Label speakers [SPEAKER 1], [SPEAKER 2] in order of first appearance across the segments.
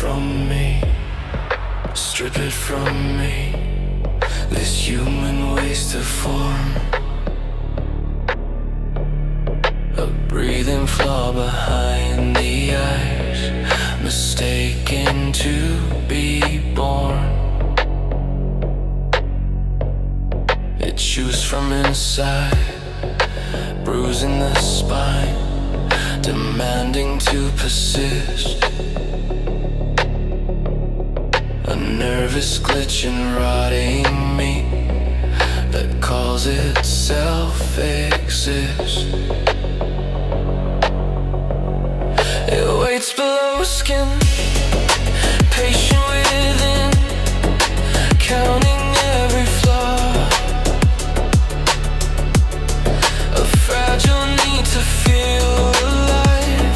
[SPEAKER 1] from me, strip it from me, this human waste of form. A breathing flaw behind the eyes, mistaken to be born. It chews from inside, bruising the spine, demanding to persist. A nervous glitch in rotting meat that calls itself exist. It waits below skin, patient within, counting every flaw. A fragile need to feel alive,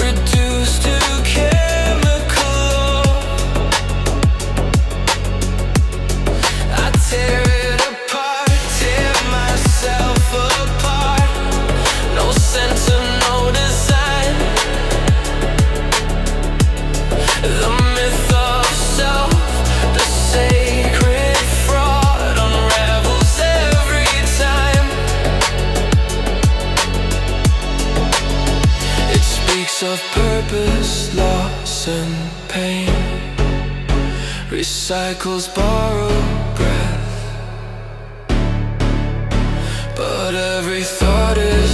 [SPEAKER 1] reduced to chemical law. I tear it apart, tear myself apart. No center, no design. The myth of self, the sacred fraud, unravels every time. It speaks of purpose, loss and pain, recycles borrowed breath. But every thought is